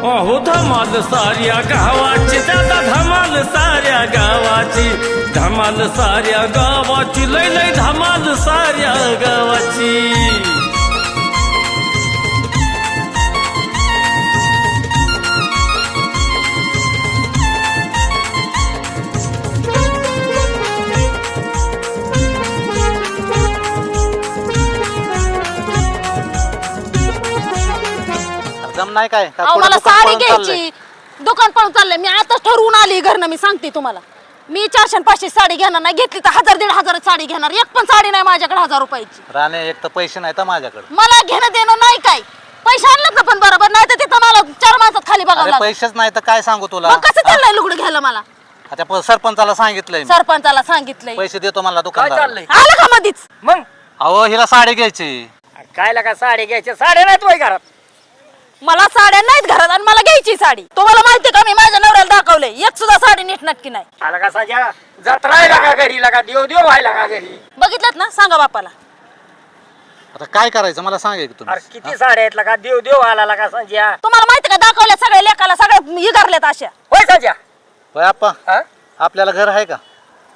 अहो धमाल साऱ्या गावाची दादा धमाल साऱ्या गावाची धमाल साऱ्या गावाची लय लय धमाल साऱ्या गावाची दम नाही काय का अहो पुढं मला दुकान साडी पळून चाललंय? घ्यायची दुकान पण चाललंय मी आताच ठरवून आली घरनं मी सांगते तुम्हाला मी 400-500 साडी घेणार नाही घेतली तर 1000-1500 साडी घेणार एक पण साडी नाही माझ्याकडे 1000 रुपयाची राणे एक तर पैसे नाही तर माझ्याकडे मला घेणं देणं नाही काय पैसे आणलं ना पण बरोबर नाही तर तिथं मला 4 माणसात खाली बघावं अरे लागलं पैसेच नाही तर काय सांगू तुला मग कसं चाललंय लुगडं घ्यायला मला आता सरपंचाला सांगितलंय मी. सरपंचाला सांगितलंय पैसे देतो मला काय दुकानदार चाललंय आलं का मधीच मग अहो हिला साडी घ्यायची काय लागा साडी घ्यायच्या साड्या नाहीत वय घरात मला साड्या नाहीत घरात आणि मला घ्यायची साडी तुम्हाला माहिती का मी माझ्या नवऱ्याला दाखवले एक सुद्धा साडी नीट नक्की नाही आला का साजा जत्रा आहे लागा घरी लागा देव देव व्हायला का घरी बघितलं ना सांगा बापाला आता काय करायचं मला सांगा की तुम्ही अरे किती साड्या आहेत लागा देव देव आला लागा संजया तुम्हाला माहिती का दाखवल्या सगळ्या लेकाला सगळ्या इगारल्यात अशा होय संजया होय आप्पा हा? आपल्याला घर आहे का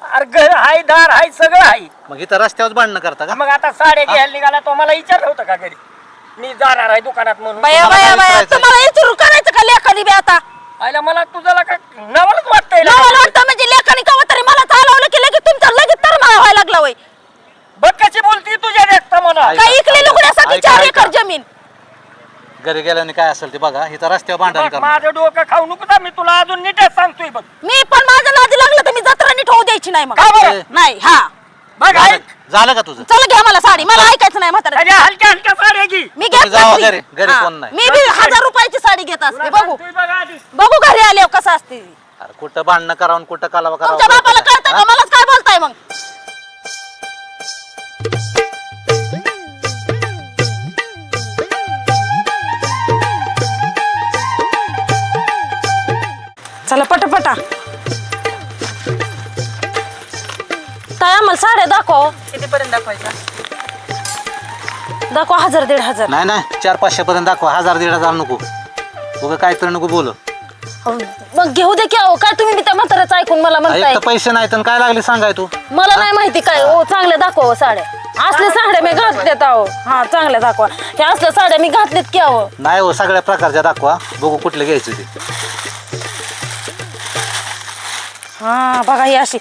अरे घर हाय दार हाय सगळं हाय मग इथं रस्त्यावर भांडणं करता का मग आता साड्या घ्यायला निघाला तो मला विचारलं होतं का घरी मी जाणार आहे दुकानात म्हणून बाया तुम्हाला बाया काय बाया विचारायचंय? तुम्हाला इथून करायचं का लेखानी बी आता आयला मला तुझं लागा नवलच वाटतंय लागा. मला वाटतं म्हणजे लेखानी कवा तरी मला चालवलं की लगेच तुमचं लगेच तर मला व्हायला लागला होय बघ कशी बोलती तुझ्या देखता मला ऐका, काय इकली लुगड्यासाठी ऐका, 4 ऐका. एकर जमीन घरी गेल्याने काय असेल ते बघा इथं रस्त्यावर भांडण बघ, करा माझं डोकं खाऊ नको का मी तुला अजून नीटच सांगतोय बघ मी पण माझं नादी लागलं तर मी जत्रा नीट होऊ द्यायची नाही मग का बरं? नाही हा बघ ऐक झालं का तुझं चला घ्या मला साडी मला ऐकायचं नाही म्हातारा अरे हलक्या हलक्या साड्या घे मी तुम्ही घेत जावा नसली. घरी, घरी हा. कोण नाही. मी बी 1000 रुपयाची साडी घेत असते तुला बघू सांगतोय बघ आधी. बघू घरी आल्यावर कसं असते अरे कुठं भांडणं करावं कुठं कालावा तुमच्या बापाला कळतं का मलाच काय बोलताय मग चला पटापटा काय आम्हाला साड्या दाखव कितीपर्यंत दाखवायचा दाखवा 1000-1500 नाही नाही 400-500 पर्यंत दाखवा 1000-1500 नको उगा काय तर नको बोल मग घेऊ दे की अहो काय तुम्ही बी त्या म्हाताऱ्याचं ऐकून मला एक म्हणताय तर पैसे नाही तर काय लागले सांगाय तू मला नाही माहिती काय ओ चांगल्या दाखवा हो साड्या असल्या साड्या मी घातल्यात अहो हा चांगल्या दाखवा हे असल्या साड्या मी घातल्यात की अहो नाही हो सगळ्या प्रकारच्या दाखवा बघू कुठले घ्यायचे ते हा बघा ही अशी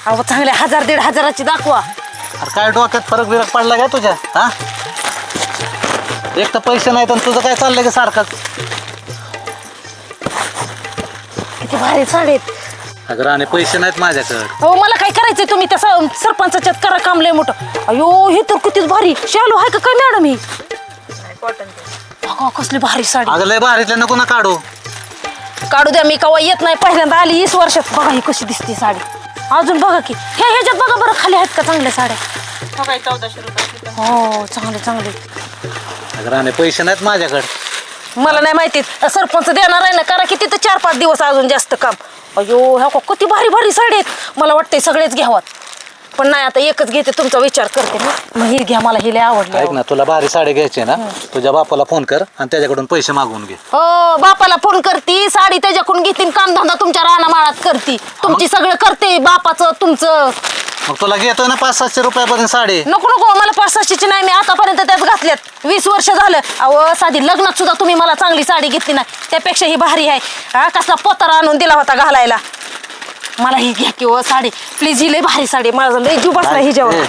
अहो चांगल्या 1000-1500ची दाखवा अरे काय डोक्यात फरक बिरक पडला का तुझ्या हा एक तर पैसे नाही तर तुझं काय चाललंय का सारखंच किती भारी साडी आहेत अगं राणे पैसे नाहीत माझ्याकडे हो मला काय करायचंय तुम्ही त्या सरपंचाच्यात करा काम लय मोठं अयो हे तर कितीच भारी शालू आहे का काय मॅडम ही बघा कसली भारी साडी अगं लय भारीतल्या नको ना काढू काढू द्या मी कवा येत नाही पहिल्यांदा आली 20 वर्षात बघा ही कशी दिसते साडी अजून बघा की ह्याच्यात बघा बरं खाली आहेत का चांगल्या साड्या 1400 रुपये हो चांगले चांगले अगं राणे पैसे नाहीत माझ्याकडे मला नाही माहिती सरपंच देणार आहे ना करा की तिथं 4-5 दिवस अजून जास्त काम अयो ह्या किती भारी भारी साडी आहेत मला वाटतंय सगळेच घ्यावात पण नाही आता एकच घेते तुमचा विचार करते ना मग ही घ्या मला ही लय आवडली ऐक ना तुला भारी साडी घ्यायची ना तुझ्या बापाला फोन कर आणि त्याच्याकडून पैसे मागवून घे हो बापाला फोन करती साडी त्याच्याकडून घेतील कामधंदा तुमच्या रानामाळात करती तुमची सगळं करते बापाचं तुमचं मग तुला घेतोय ना 500-700 रुपयापर्यंत साडी नको नको मला 500-600ची नाही मी आतापर्यंत त्यात घातल्यात 20 वर्ष झालं अहो साधी लग्नात सुद्धा तुम्ही मला चांगली साडी घेतली नाही त्यापेक्षा ही भारी आहे हा कसला पोतारा आणून दिला होता घालायला मला ही घ्या की हो साडी प्लीज ही लय भारी साडी माझा लय जीव बसला हिच्यावर ए,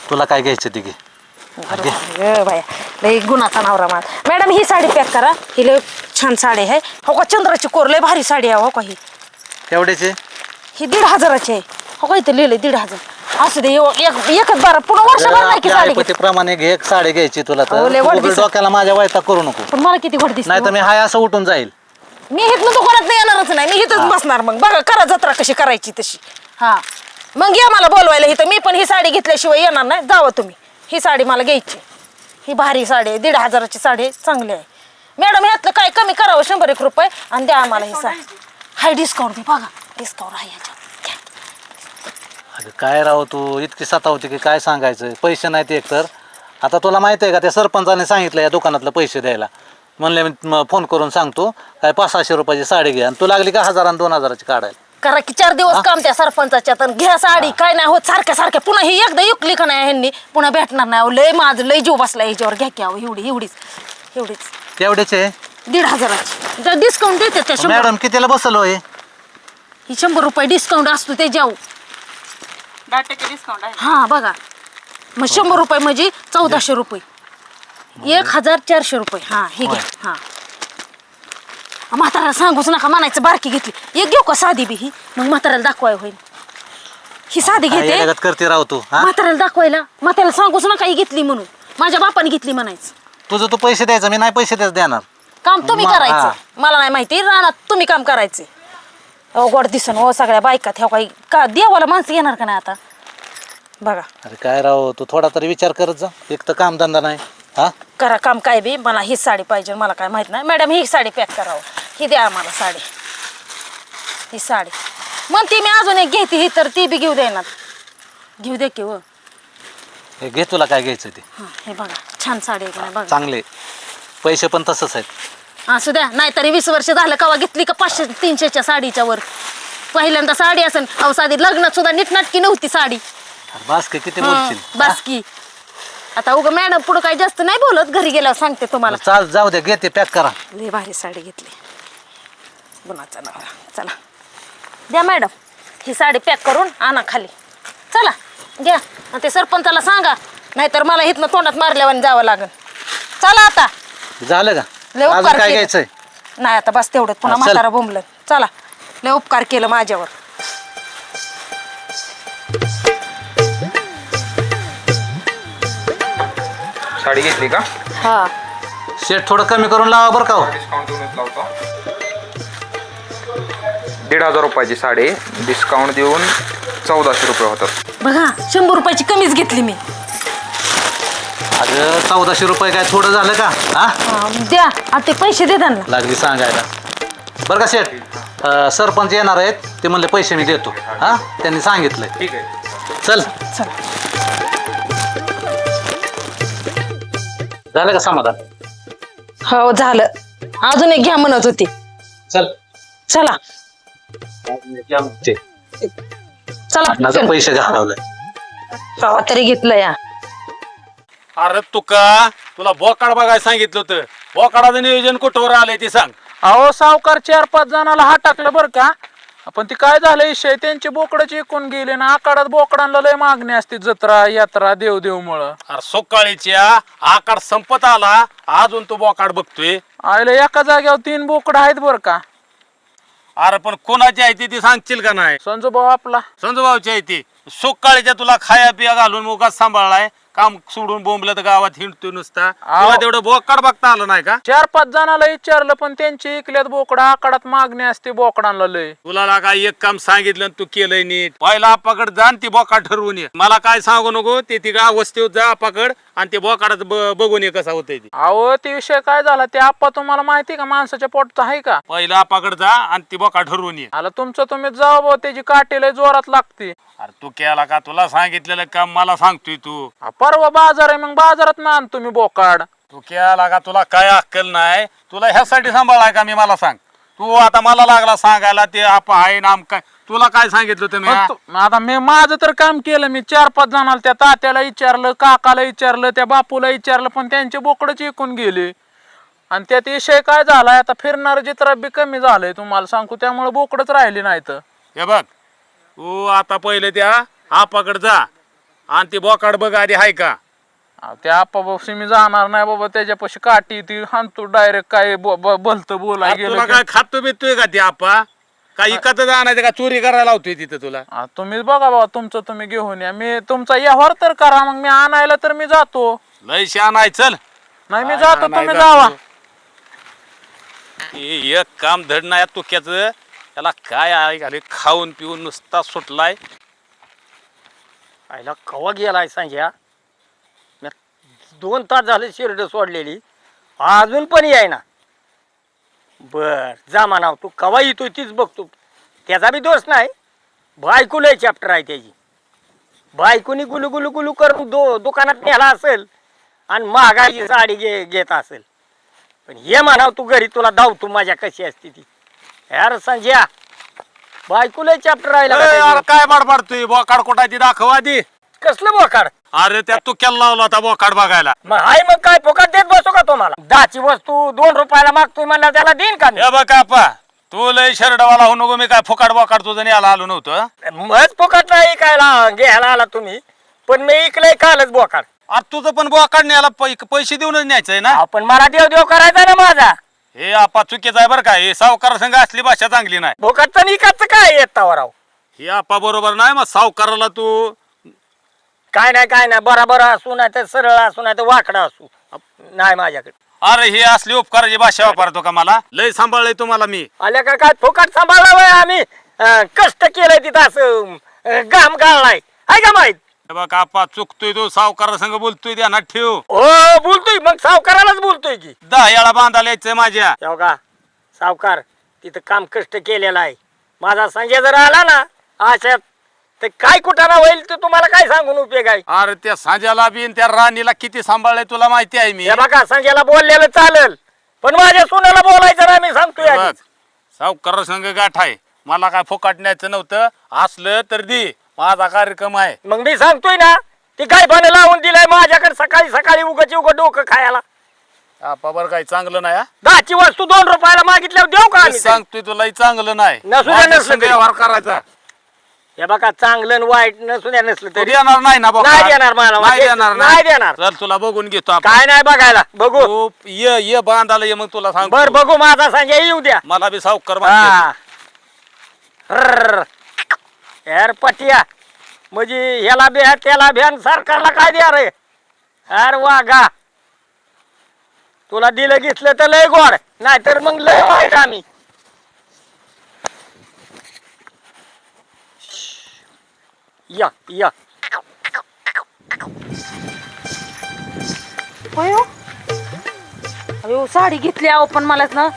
तुला काय घ्यायचं ते घे बाया लय गुणाचा नवरा माझा मॅडम ही साडी पॅक करा ही लय छान साडी आहे हो का चंद्राची कोर लय भारी साडी आहे हो का ही केवढ्याचे ही 1500ची आहे हो का इथं लिहिलंय 1500 असू दे एकच बारा पुन्हा वर्षभर नाही की साडी घेत. प्रमाणे घे एक साडी घ्यायची तुला अहो, लय तर वाट तू दिसत. डोक्याला माझ्या वैताग करू नको पण मला किती घड दिसते नाही तर मी हाय असं उठून जाईल मी इथनं दुकानात नाही येणारच नाही मी इथंच बसणार मग बघा करा जत्रा कशी करायची तशी हा मग या मला बोलवायला इथं मी पण ही साडी घेतल्याशिवाय येणार नाही जावं तुम्ही ही साडी मला घ्यायची ही भारी साडी आहे 1500ची साडी आहे, चांगली आहे मॅडम ह्यातलं काय कमी करावं 100 रुपये आणि द्या आम्हाला ही साडी हाय डिस्काउंट बघा डिस्काउंट आहे याच्यात घ्या. अगं काय राव तू इतकी सतावते की काय सांगायचं पैसे नाहीत एक तर आता तुला माहिती आहे का त्या सरपंचाने सांगितलं या दुकानातलं पैसे द्यायला म्हणले मी फोन करून सांगतो काय 500-600 रुपयाची साडी घे आणि तू लागली का 1000 आणि 2000ची काढायला. करा की 4 दिवस काम त्या सरपंचाच्या तर घ्या साडी. काय नाही होत सारख्या सारख्या पुन्हा ही एकदा युकली का नाही ह्यांनी पुन्हा भेटणार नाही. अहो, लय माझं लय जीव बसला ह्याच्यावर. घ्या की अहो एवढीच केवढ्याचे आहे 1,500ची डिस्काउंट देते त्या 100. मॅडम कितीला बसलो आहे ही 100 रुपये डिस्काउंट असतो ते जाऊ 10% डिस्काउंट आहे. हा बघा मग 100 रुपये म्हणजे 1400 रुपये 1,400 रुपये. हा हे घ्या. हा म्हाताऱ्याला सांगूच नका म्हणायचं बारकी घेतली. एक घेऊ का साधी बी ही मग म्हाताऱ्याला दाखवाय होईल. ही साधी काय घेते जगात करते राव तू हा म्हाताऱ्याला दाखवायला. म्हाताऱ्याला सांगूच नका ही घेतली म्हणून. माझ्या बापाने घेतली म्हणायचं. तुझं तू पैसे द्यायचं मी नाही पैसे त्याच देणार. काम तुम्ही हा. करायचं मला नाही माहिती. रानात तुम्ही काम करायचे. गोड दिसन हो सगळ्या बायका ठेव काही का देवाला माणसं येणार का नाही आता बघा. अरे काय राव तू थोडा तरी विचार करत जा. एक तर काम धंदा नाही हा. करा काम काय बी. मला ही साडी पाहिजे. मला काय माहित नाही. मॅडम ही साडी पॅक करावं. ही द्या मला साडी. ही साडी म्हणते मी अजून एक घेते ही तर ती बी घेऊ देणार. घेऊ दे की व. हे घे तुला काय घ्यायचं ते. हा हे बघा छान साडी आहे का नाही बघा. चांगले पैसे पण तसंच आहेत. असू द्या नाहीतरी 20 वर्ष झालं कवा घेतली का 500-300च्या साडीच्या वर. पहिल्यांदा साडी असेल. अहो साधी लग्नात सुद्धा नीटनाटकी नव्हती साडी. अरे बास की किती बोलशील बस की आता उगा मॅडम पुढं काही जास्त नाही बोलत. घरी गेल्यावर सांगते तुम्हाला. चाल जाऊ दे घे ते पॅक करा. लय भारी साडी घेतली गुणाचा नवरा. चला द्या मॅडम ही साडी पॅक करून आणा खाली. चला घ्या आणि ते सरपंचाला सांगा नाहीतर मला इथनं तोंडात मारल्यावर जावं लागेल. चला आता झालं का लय अजून उपकार काय केले. घ्यायचंय नाही आता बस तेवढं पुन्हा हा, चल. म्हातारा बोंबलं. चला लय उपकार केलं माझ्यावर. साडी घेतली का? हा शेट थोडं कमी करून लावा बरं का हो. डिस्काउंट देऊनच लावतो. 1,500 रुपयाची साडी डिस्काउंट देऊन 1400 रुपये होतात. बघा 100 रुपयाची कमीच घेतली मी. अगं 1400 रुपये काय थोडं झालं का हा. हा, द्या आता ते पैसे दे त्यांना. लागली सांगायला बरं का शेठ. सरपंच येणार आहेत ते म्हणले पैसे मी देतो हा. त्यांनी सांगितलंय. ठीक आहे. चल चला झालं का समाधान. हो झालं. अजून एक घ्या म्हणत होती. चल चला ते चला माझं पैसे घालवलंय. कवा तरी घेतलं या. अरे तुला बोकाड बघायला सांगितलं होतं. बोकाडाचं नियोजन कुठवर आलंय ते सांग. अहो सावकार 4-5 जणाला हा टाकलं बरं का. पण ती काय झालं विषय त्यांची बोकडाची एकूण गेले ना. आकाडात बोकडांना लय मागणी असते. जत्रा यात्रा देव मुळे. अरे सोकाळीच्या आकार संपत आला अजून तू बोकाड बघतोय. आयला एका जागेवर 3 बोकड आहेत बरं का. अरे पण कोणाची आहे ती सांगशील का नाही. संजू भाऊ आपला. संजूभाऊची आहे ती. सोकाळीच्या तुला खाया पिया घालून मुगात सांभाळलाय. काम सोडून बोंबलं तर गावात हिंडतोय नुसता. तुला तेवढं बोकाड बघता आलं नाही का. 4-5 जणाला विचारलं पण त्यांची इकल्यात बोकड. आकाडात मागणी असते बोकडांना लय. तुला काय एक काम सांगितलं आणि तू केलंय नीट. पहिला आपाकड जा आणि ती बोकाड ठरवून ये. मला काय सांगू नको. ते ती अवस्थेत जा आपाकड आणि ते बोकाडात बघून ये कसा होतंय ते. अहो ते विषय काय झाला ते आप्पा तुम्हाला माहिती का माणसाच्या पोटचा आहे का. पहिला आपाकड जा आणि ती बोकाड ठरवून ये. आला तुमचं तुम्ही जाऊ भाऊ. त्याची काठी लय जोरात लागते. अरे तू केला का. तुला सांगितलेलं काम मला सांगतोय तू. परवा बाजार आहे मग बाजारात ना आण तुम्ही बोकाड. तू केला का. तुला काय अक्कल नाही. तुला ह्यासाठी सांभाळाय का मी. मला सांग. तू आता मला लागला सांगायला ते आपा आहे नाम काय. तुला काय सांगितलं तुम्ही. आता मी माझं तर काम केलं. मी 4-5 जणाला त्या तात्याला विचारलं काकाला विचारलं त्या बापूला विचारलं पण त्यांचे बोकडच विकून गेले. आणि त्यात विषय काय झालाय आता फिरणार जित्रा बी कमी झालंय तुम्हाला सांगू. त्यामुळे बोकडच राहिले नाहीत. हे बघ तू आता पहिले त्या आपाकड जा आणि ती बोकाड बघ आधी हाय का. त्या आप्पापाशी मी जाणार नाही बाबा. त्याच्यापाशी काठी ती हाणतो डायरेक्ट काय भलत बोलाय अरे तुला गेलं काय खातो बितोय का ते आपा. काय इकत जाणार का चोरी करायला लावतोय तिथं तुला. तुम्ही बघा बाबा तुमचं तुम्ही घेऊन या. मी तुमचा व्यवहार तर करा मग मी आणायला तर मी जातो. लय शान आहे. चल नाही मी जातो नाही तुम्ही जात जावा. तू. हे एक काम धड नाही तुक्याच. त्याला काय आहे खाऊन पिऊन नुसता सुटलाय. आईला कवा गेलाय सांग्या. 2 तास झाले शिरड सोडलेली अजून पण याय ना. बर जा म्हणाव. तू कवा येतोय तीच बघतो. त्याचा बी दोष नाही. बायको लय चॅप्टर आहे त्याची. बायकोनी गुलू गुलू गुलू करून दुकानात नेला असेल आणि महागाईची साडी घेत असेल. पण हे म्हणाव तू घरी तुला धावतो माझ्या कशी असते ती. यार संजया बायकोला चॅप्टर राहिला का अरे त्याची? काय बडबडतोय बोकाड कोटाची दाखव आधी. कसलं बोकाड? अरे त्यात तू केला लावला होता बोकाड बघायला. मग हाय मग काय फुकट देत बसू का तुम्हाला? 10ची वस्तू 2 रुपयाला मागतोय म्हणलं त्याला देईन का मी? हे बघ आपा तू लय शर्टवाला हो नको. मी काय फुकाड बोकाड तुझं याला आलो नव्हतं. मग फुकट नाही काय घ्यायला आला तुम्ही, पण मी इकलंय कालच बोकाड. अरे तुझं पण बोकाड न्यायला पैसे देऊनच न्यायचंय ना. आपण मला देव देव करायचा ना माझा. हे आपा चुकीचं आहे बरं का. हे सावकार संघ असली भाषा चांगली नाही. फुकटचं निकाचं काय येतावर राव? हे आपा बरोबर नाही. मग सावकाराला तू काय नाही बरोबर असू नाही तर सरळ असू नाही तर वाकडा असू नाही माझ्याकडे. अरे हे असली उपकाराची भाषा वापरतो का मला? लय सांभाळलंय तुम्हाला मी. आल्या का काय फुकट सांभाळला वय आम्ही? कष्ट केलंय तिथं असं घाम गाळलाय आहे का माहित? हे बघ आपा चुकतोय तू. सावकारा संघ बोलतोय ध्यानात ठेव. हो बोलतोय मग सावकारालाच बोलतोय की. 10 याला बांधायला यायचंय माझ्या. तेव्हा का सावकार तिथं काम कष्ट केलेलं आहे. माझा संजय जर आला ना अशात तर काय कुठं ना होईल तर तुम्हाला काय सांगून उपयोग आहे? अरे त्या साजाला बिन त्या राणीला किती सांभाळलंय तुला माहिती आहे मी. हे बघा संजयला बोललेलं चालेल पण माझ्या सुनाला बोलायचं ना मी सांगतोय बघ, आधीच. सावकार संघ गाठ आहे. मला काय फुकाट न्यायचं नव्हतं. असलं तर दे. माझा कार्यक्रम आहे. मग मी सांगतोय ना ती काय पण लावून दिलाय माझ्याकडे सकाळी सकाळी उगं डोकं खायला. आपा बरं काही चांगलं नाही हा. 10ची वस्तू 2 रुपयाला मागितल्यावर देऊ का आम्ही? सांगतोय तुला चांगलं नाही. नसू द्या, माझ्या नसलं संग तरी. व्यवहार करायचा. हे बघा चांगलं आणि वाईट नसू द्या नसलं तू तरी देणार नाही ना बोकाड? नाही देणार मला. नाही देणार ना? नाही देणार. चल तुला बघून घेतो आपण. काय नाही बघायला बघू. तू ये बांधायला ये मग तुला सांग. बर बघू माझा संजय येऊ द्या. मला बी सावकार हा म्हणते. रर्र. यार पटिया म्हणजे ह्याला बी त्याला भ्यान सरकारला काय द्या रे? अरे वागा तुला दिलं घेतलं तर लय गोड नाहीतर मग लय वाईट आम्ही. या या अयो साडी घेतली अहो पण मलाच ना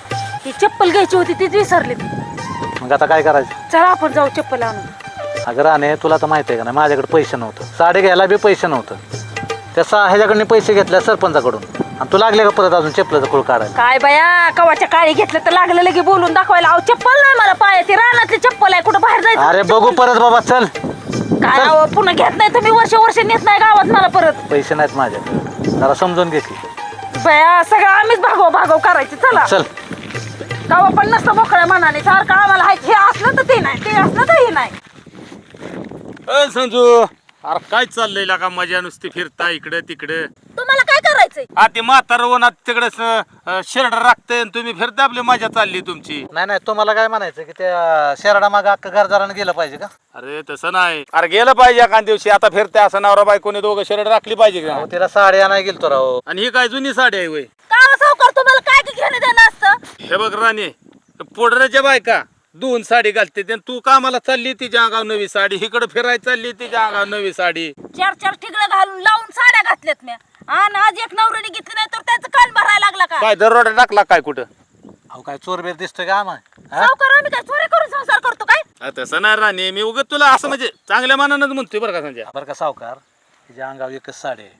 ही चप्पल घ्यायची होती तीच विसरली. मग आता काय करायचं? चला आपण जाऊ चप्पल आणून. अगं राणे तुला तर माहिती आहे का नाही माझ्याकडे पैसे नव्हतं. साडी घ्यायला बी पैसे नव्हतं. त्या ह्याच्याकडनं पैसे घेतल्या सरपंचाकडून आणि तू लागले का परत अजून चप्पलाचा कुळ काढायला? काय बाया कवाच्या काळी घेतलं तर लागलं लगे बोलून दाखवायला. अहो चप्पल नाही मला पायाची रानातली चप्पल आहे कुठं बाहेर जायचं. अरे बघू परत बाबा चल. काय अहो पुन्हा घेत नाही तुम्ही वर्ष नेत नाही गावात मला परत. पैसे नाहीत माझ्याकडे जरा समजून घे की. बाया सगळं आम्हीच भागव करायची. चला चल गावा पण नसतं मोकळ्या मनाने सारखं आम्हाला हे असलं तर ते नाही ते असलं तर हे नाही. ए संजू अरे काय चाललंय का मजा नुसती फिरता इकडे तिकडे. तुम्हाला काय करायचंय? हा ते म्हातार उन्हात तिकडे शिरड राखतंय आणि तुम्ही फिरता. आपली मजा चालली तुमची. नाही तुम्हाला काय म्हणायचं की त्या शेरडा मागं अख्खं घरदारानं गेलं पाहिजे का? अरे तसं नाही. अरे गेलं पाहिजे एखाद दिवशी. आता फिरते असं नवरा बायकोने दोघं शिरड राखली पाहिजे का? अहो, तिला साडी आणाय गेलतो राव. आणि ही काय जुनी साडी आहे वय. का सावकार तुम्हाला काय की घेणं देणं असतं? हे बघ राणे पोडऱ्याच्या बायका 2 साडी घालते आणि तू कामाला चालली तिच्या अंगावर नवी साडी. इकडे फिरायला चालली तिच्या अंगावर नवी साडी. 4 ठिगळं घालून लावून साड्या घातल्यात मी आणि आज एक नवऱ्याने घेतली नाही तर त्याचं कान भरायला लागला का? काय दरोडा टाकला काय कुठं? अहो काय चोरबेर दिसतोय का आम्हाला? सावकार आम्ही काय चोरी करून संसार करतो काय? तसं नाही राणे. मी उगत तुला असं म्हणजे चांगल्या मानानंच म्हणतोय बरं का संजय. बरं का सावकार तिच्या अंगावर एकच साडी आहे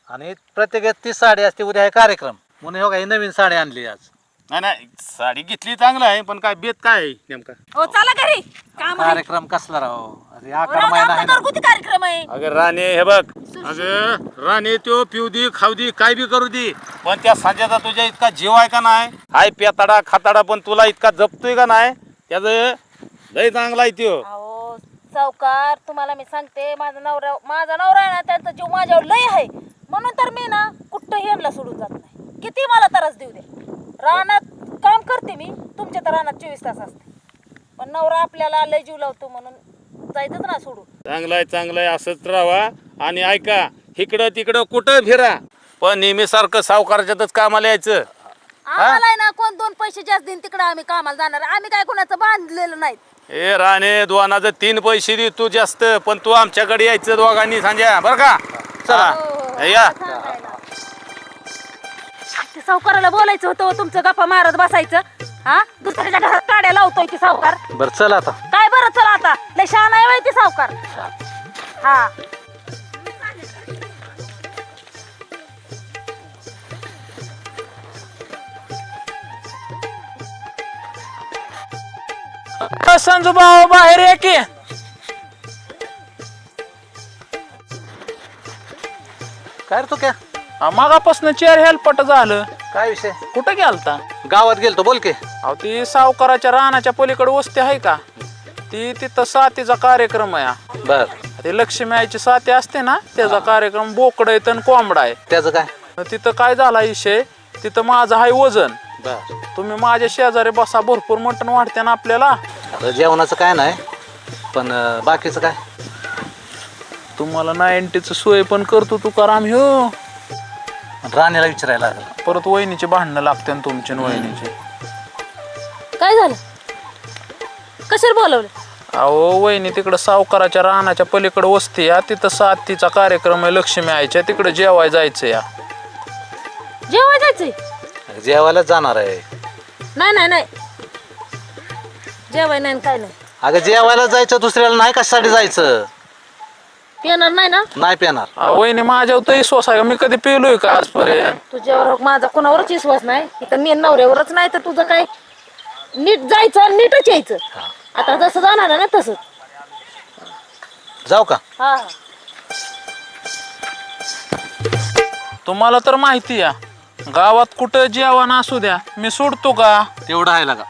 आणि प्रत्येक ती साडी असते. उद्या आहे कार्यक्रम म्हणून हो काही नवीन साडी आणली आज. नाही साडी घेतली चांगलं आहे पण काय बेत काय आहे नेमका? हो चला घरी काम आहे. कार्यक्रम कसला राव? अरे हो, आकार महिना आहे आमचा ना. घरगुती कार्यक्रम आहे. अगं राणे हे बघ अगं राणे तो पिऊ दे खाऊ दे काय बी करू दे पण त्या संजयचा तुझ्या इतका जीव आहे का नाही? हाय पेताडा खाताडा पण तुला इतका जपतोय का नाही? त्याचं लय चांगला आहे त्यो. अहो सावकार तुम्हाला मी सांगते माझा नवरा आहे ना त्यांचा जीव माझ्यावर लय आहे म्हणून तर मी ना कुठंही यांना सोडून जात नाही. किती मला त्रास देऊ दे. रानात काम करते मी तुमच्या तर रानात 24 तास असते पण नवरा आपल्याला लय जीव लावतो म्हणून जायचंच ना सोडून. चांगलं आहे असंच राहा. आणि ऐका इकडं तिकडं कुठं फिरा पण नेहमी सारखं सावकाराच्यातच कामाला यायचं. आम्हाला आहे ना कोण 2 पैसे जास्त देईन तिकडे आम्ही कामाला जाणार. आम्ही काय कोणाचं बांधलेलं नाही. ए राणे 2 3 पैसे दे तू जास्त पण तू आमच्याकडे यायचं दोघांनी सांजा बरं का? चला या. ते सावकाराला बोलायचं होतं तुमचं गप्पा मारत बसायचं. हा दुसऱ्याच्या घरात काड्या लावतोय की सावकार. बरं चल आता. काय बरं चला आता लय शहाणा आहे माहिती सावकार. हा संजू भाऊ बाहेर या की. काय रे तू क्या मागापासून चेअर हेल्पट झालं. काय विषय कुठं गेलता? गावात गेलतो बोल की. अहो ती सावकाराच्या रानाच्या पलीकडे वस्ती आहे का, ती तिथं साथीचा कार्यक्रम आहे. बर ते लक्ष्मी आईची साथी असते ना, त्याचा कार्यक्रम बोकड आहे आणि कोंबडा आहे. त्याचं काय? तिथं काय झाला विषय, तिथं माझं आहे वजन. बर तुम्ही माझ्या शेजारी बसा, भरपूर मटण वाटते ना आपल्याला. आता जेवणाचं काय नाही, पण बाकीचं काय? तुम्हाला 90चं सोय पण करतो तुकाराम ह्यो. राणीला विचारायला लागलं. परत वहिनीची भांडणं लागते ना तुमची आणि वहिनीची. काय झालं? कशाला बोलवलं? अहो वहिनी तिकडं सावकाराच्या रानाच्या पलीकडे वस्ती या, तिथं साथीचा कार्यक्रम आहे लक्ष्मी आईच्या, तिकडे जेवाय जायचं या. जेवाय जायचंय? जेवायलाच जाणार आहे. नाही नाही नाही, जेवाय नाही काय नाही. अगं जेवायला जायचं, दुसऱ्याला नाही कशासाठी जायचं? पिणार नाही ना? नाही पिणार. वहिनी माझ्यावर तर विश्वास आहे का? मी कधी पिलोय का आजपर्यंत? तुझ्यावर माझा कोणावरच विश्वास नाही. इथं मी नवऱ्यावरच नाही तर तुझं काय? नीट जायचं नीटच यायचं. आता जसं जाणार आहे ना तसंच. जाऊ का? हा तुम्हाला तर माहिती आहे गावात कुठं जेवण असू द्या मी सोडतो का. तेवढं आहे का?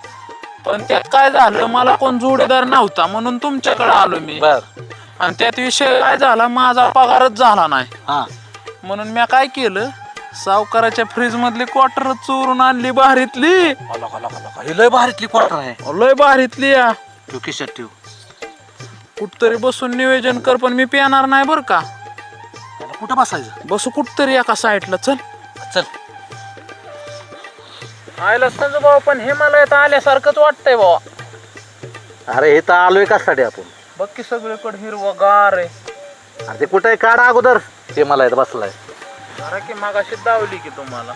पण त्यात काय झालं, मला कोण जोडीदार नव्हता म्हणून तुमच्याकडे आलो मी. बर आणि त्यात विषय काय झाला, माझा पगारच झाला नाही. हा म्हणून मी काय केलं, सावकाराच्या फ्रीज मधली क्वार्टर चोरून आणली बाहेरीतली. ही लय भारीतली क्वार्टर आहे. लय बाहेरीतली या. तू खिशात ठेव. कुठतरी बसून नियोजन कर, पण मी पिणार नाही बर का. कुठं बसायचं? बसू कुठतरी एका साईडला. चल चल. आयला संजू भाऊ, पण हिमालयात आल्यासारखंच वाटतंय भाऊ. अरे हे तर आलोय कशासाठी आपण? बघ की सगळीकडे हिरवगार आहे. अरे ते कुठे काढा अगोदर. ते मला इथं बसलाय. अरे की मागाशी दावली की तुम्हाला.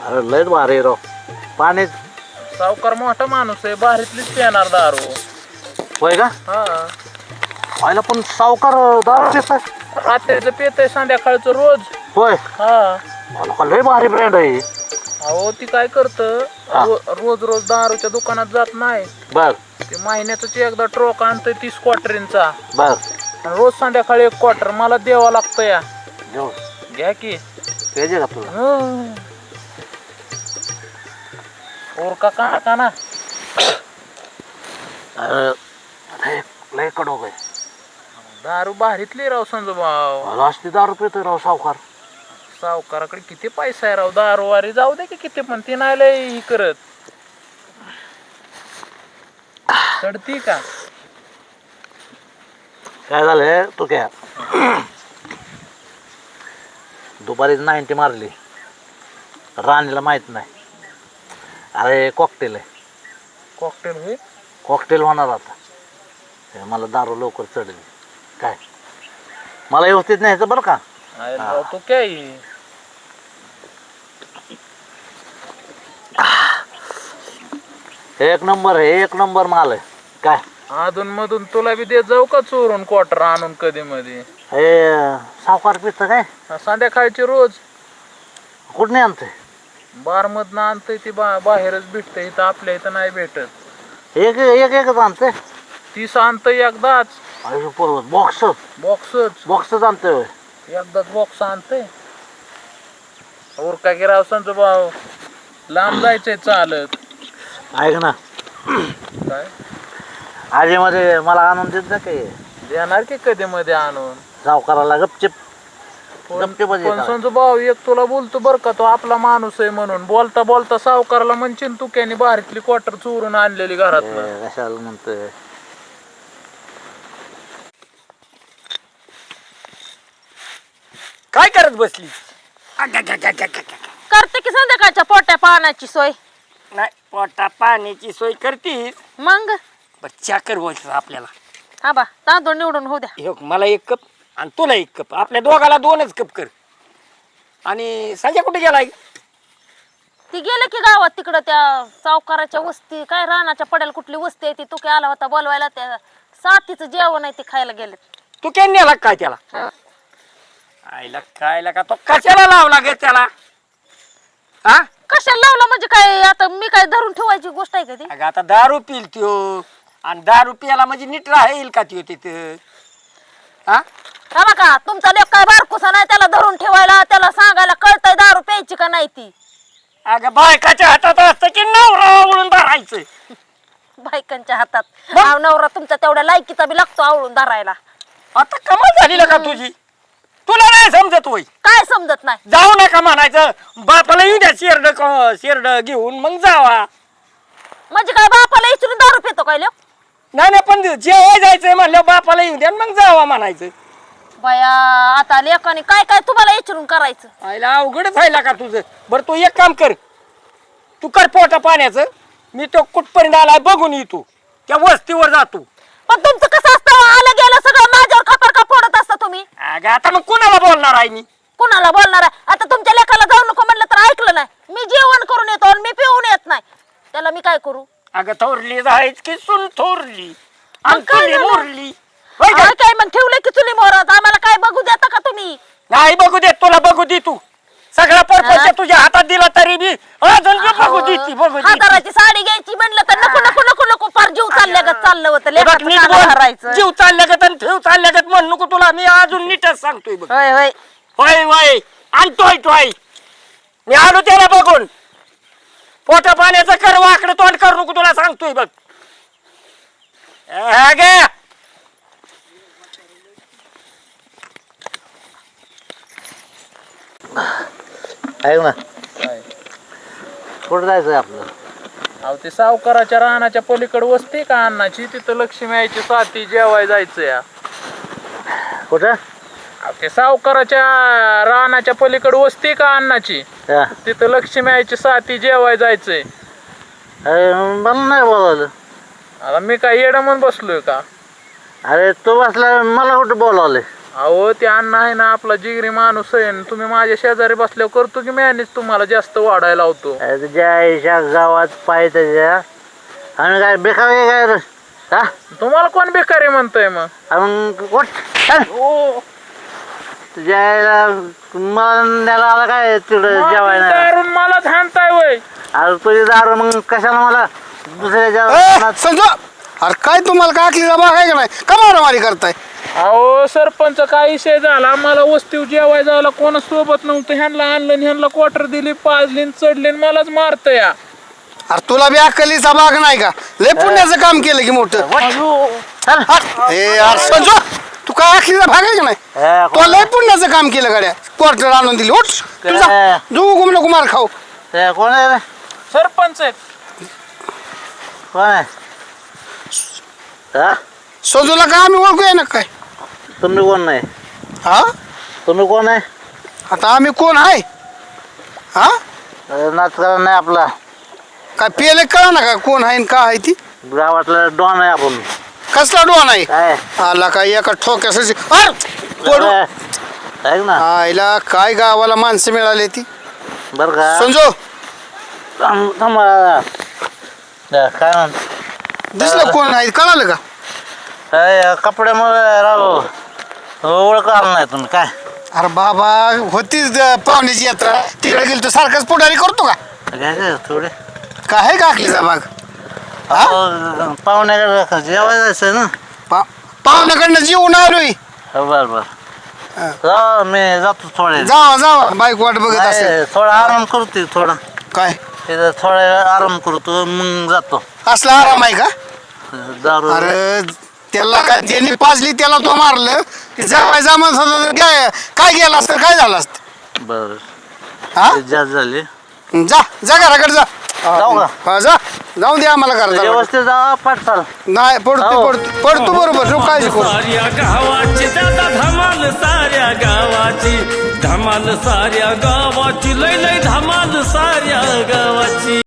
अरे लयच भारी आहे राव. पाणी सावकार मोठा माणूस आहे, बाहेरीतलीच पिणार दारू. होय का? हा व्हायला पण सावकार दारू पिताय. रात्रीचं पितय, संध्याकाळचं रोज. होय. हा लय भारी ब्रँड आहे. अहो ती काय करत, रोज रोज दारूच्या दुकानात जात नाही. बर ते महिन्याच एकदा ट्रक आणतोय 30 क्वार्टरींचा. बर रोज संध्याकाळी 1 क्वार्टर मला द्यावा लागतं या. घेऊ घ्या की. पाहिजे का तुला? और का ना. अरे लय कडोग आहे. दारू बाहेरीतली राव संजू भाऊ. मला असते दारू पितोय राव सावकार. सावकाराकडे किती पैसा आहे राव. दारूवारी जाऊ दे की किती, पण ती नाही लय ही करत. चढती का? काय झालंय तू क्या दुपारी 90 मारली. राणीला माहित नाही. अरे कॉकटेल आहे. कॉकटेल होय. कॉकटेल होणार आता. हे मला दारू लवकर चढली. काय मला व्यवस्थित न्यायचं बरं का? तू काय एक नंबर आहे. एक नंबर माल आहे. काय अधून मधून तुला बी देत जाऊ का चोरून क्वार्टर आणून कधी मध्ये. हे सावकार पितं काय? संध्याकाळची रोज कुठं नाही आणतंय? बार मधनं आणतंय ती. बाहेरच भेटतंय, इथं आपल्या इथं नाही भेटत. एक एक एकच आणतंय. 30 आणतंय एकदाच. बॉक्स बॉक्सच आणतोय होय. एकदाच बॉक्स आणतंय. और का गिराव संजू भाऊ, लांब जायचंय चालत. ऐक ना, काय आजी मध्ये मला आणून देत जा काही. देणार की कधी मध्ये आणून. सावकाराला गपचिप पण संजू भाऊ एक तुला बोलतो बर का, तो आपला माणूस आहे म्हणून. बोलता बोलता सावकाराला म्हणशील तू त्याने बाहेरतली क्वार्टर चोरून आणलेली घरात. कशाला म्हणतोय? काय करत बसली? करते की संध्याकाळच्या पोट्या पाण्याची सोय. नाही, पोटा पाण्याची सोय करतीस. मग चाकर व्हायचं आपल्याला. हा बा, तांदूळ निवडून होऊ द्या. हे मला 1 कप आणि तुला 1 कप. आपल्या दोघाला 2च कप कर. आणि संजय कुठे गेलाय? ती गेले की गावात तिकडं त्या सावकाराच्या वस्ती, काय रानाच्या पड्याला कुठली वस्ती आहे ती. तू काय आला होता बोलवायला. त्या साथीचं जेवण आहे ते खायला गेले. तू काय नेला काय त्याला? आईला काय का तो कशाला लावला गे त्याला? हा कशाला लावला म्हणजे? म्हणजे काय आता मी काय धरून ठेवायची गोष्ट आहे का ती? अगं आता दारू पिल त्यो आणि दारू पियाला म्हणजे नीट राहील का त्यो तिथं? हा हा बघा तुमचा लेक काय बारकुसा नाही त्याला धरून ठेवायला, त्याला सांगायला कळतंय दारू प्यायची का नाही ती. अगं बायकाच्या हातात असतं की नवरा आवळून धरायचं. बायकांच्या हातात हा नवरा तुमचा तेवढ्या लायकीचा बी लागतो आवळून धरायला. आता कमाल झाली का तुझी? तुला नाही समजत होय? काय समजत नाही? जाऊ नका म्हणायचं, बापाला येऊ द्या शेरड घेऊन मग जावा. म्हणजे काय बापाला इचरून दारू पितो काय लोक? नाही नाही पण जेवाय जायचंय म्हणलं बापाला येऊ द्या मग जावा म्हणायचं. बया आता लेकाने काय काय तुम्हाला इचरून करायचं? आईला अवघडच व्हायला का तुझं? बरं तू एक काम कर, तू कर पोटा पाण्याचं, मी तो कुठपर्यंत आलाय बघून येतो, त्या वस्तीवर जातो. पण तुमचं कसं असतं आलं गेलं सगळं माझ्यावर खपर का फोडत असता तुम्ही? अगं आता मग कुणाला बोलणार आहे मी? कुणाला बोलणार आहे? आता तुमच्या लेकाला जाऊ नको म्हणलं तर ऐकलं नाही. मी जेवण करून येतो आणि मी पिऊन येत नाही, त्याला मी काय करू? अगं थोरली जायच की सुन थोरली मग काय अंकुली झालं? मोरली होय का? काय काय मग ठेवलंय की चुली मोहरात? आम्हाला काय बघू देता का तुम्ही? नाही बघू दे, तुला बघू दे. तू सगळा परपंच तुझ्या हातात दिला तरी बी अजून बी बघू देती बघू देती. हजाराची साडी घ्यायची म्हणलं तर नको नको नको नको फार जीव चालल्यागत चाललं होतं बघ, लेकाचं नीट कानाला बोल. धरायचं. जीव चालल्यागत आणि ठेव चालल्यागत म्हण नको तुला, मी अजून नीटच सांगतोय बघ. होय होय होय होय आणतोय तोय मी आलो त्याला बघून. पोटा पाण्याचं कर, वाकडं तोंड कर नको तुला सांगतोय बघ. गे ऐक ना, कुठं जायचं आपलं? अहो ते सावकाराच्या रानाच्या पलीकडे वस्ती का अण्णाची, तिथं लक्ष्मी आईची साथी जेवाय जायचं या. कुठं? अहो ते सावकाराच्या रानाच्या पलीकडे वस्ती का अण्णाची, हा. तिथं लक्ष्मी आईची साथी जेवाय जायचंय. अरे मला नाही बोलावलं. आता मी काय येडं म्हणून बसलोय का? अरे तू बसला मला कुठं बोलावलंय? अहो ते अण्णा आहे ना आपला जिगरी माणूस आहे न, तुम्ही माझ्या शेजारी बसल्यावर करतो की मॅनेज तुम्हाला जास्त वाढायला लावतो. अरे तुझ्या आईच्या गावात पाय त्याच्या आम्ही काय बेकार काय रे? हा तुम्हाला कोण बेकारी म्हणतोय मग? मग उठ, चल. तुझ्या आईला मला न्यायला आला काय तिकडं जेवायला? दारून मला थांबताय वय. अरे तुझी दारू मग कशाला मला दुसऱ्याच्या समजा. अरे काय तुम्हाला काय आखलीचा भाग आहे का नाही? का मारामारी करताय? अहो सरपंच काय विषय झाला, मला वस्तीवर जेवाय जायला कोण सोबत नव्हतं, ह्यांना आणलं आणि ह्यांना क्वार्टर दिली, पाजली आणि चढली आणि मलाच मारत या. अरे तुला बी अक्कलीचा भाग नाही का? लय पुण्याचं काम केलं की मोठं. ए यार संजू, तू काय आखलीचा भाग आहे का नाही? तो लय पुण्याचं काम केलं गाड्या, क्वार्टर आणून दिली. उठ तुझा तू गुम नको मार खाऊ. कोण आहे रे? सरपंच आहेत. कोण आहे? हा संजूला काय आम्ही ओळखूया ना काय? तुम्ही कोण नाही? हा तुम्ही कोण आहे? आता आम्ही कोण आहे? हा नाचकरण नाही आपला, काय पिले कळा ना का कोण आहे का आहे ती? गावातला डॉन आहे आपण. कसला डोन आहे? काय आला काय एका ठोक्यासाठी ऐक ना, आईला काय गावाला माणसं मिळाली ती. बर का संजू थांबा. काय म्हण दिसलं कोण आहे कळालं का? कपड्यामुळे राहू ओळख आलं नाही तुम्ही काय? अरे बाबा होतीच पाहुण्याची यात्रा, तिकडे गेलो तर सारखाच पुढारी करतो का? काय थोडे काय आहे का आखलीचा भाग? पाहुण्याकडे जेवायला जायचं ना. पाहुण्याकडनं जेवून आलोय. बर बर जा, मी जातो थोडे. जावा जावा, बाईक वाट बघत असेल. थोडा आराम करतो, थोडा काय थोडा वेळ आराम करतो मग जातो. असला आराम आहे का? दारू अरे त्याला काय ज्यांनी पाजली त्याला तो मारलं, जावाय जा म्हणून काय गेला असतं काय झालं असतं? बर हा जास्त झाली. जा जा घराकडे जा. जाऊ का? हा जा, जाऊन दे आम्हाला घरात. व्यवस्थित जा, पाठचाल. नाही पडतो बरोबर, तू काय शिकू. साऱ्या गावाची दादा धमाल, साऱ्या गावाची धमाल, साऱ्या गावाची लय लय धमाल, साऱ्या गावाची.